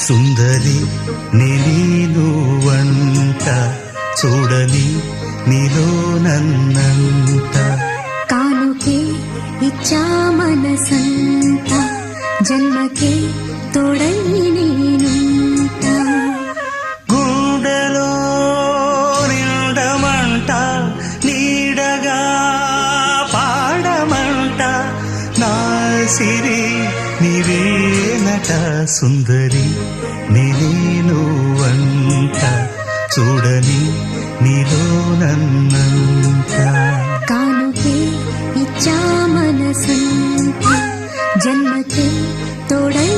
సుందరి నీను వంట చూడని నీలో నన్నంత కానుకే ఇచ్చా మనసంత జన్మకే తోడై నేనుంట గుండెలో నిండమంట నీడగా పాడమంట నా సిరి నీవేనట సుందరి నీను వంట చూడని నీలో నన్నంత కానుకే ఇచ్చా మనసంత జన్మకే తోడై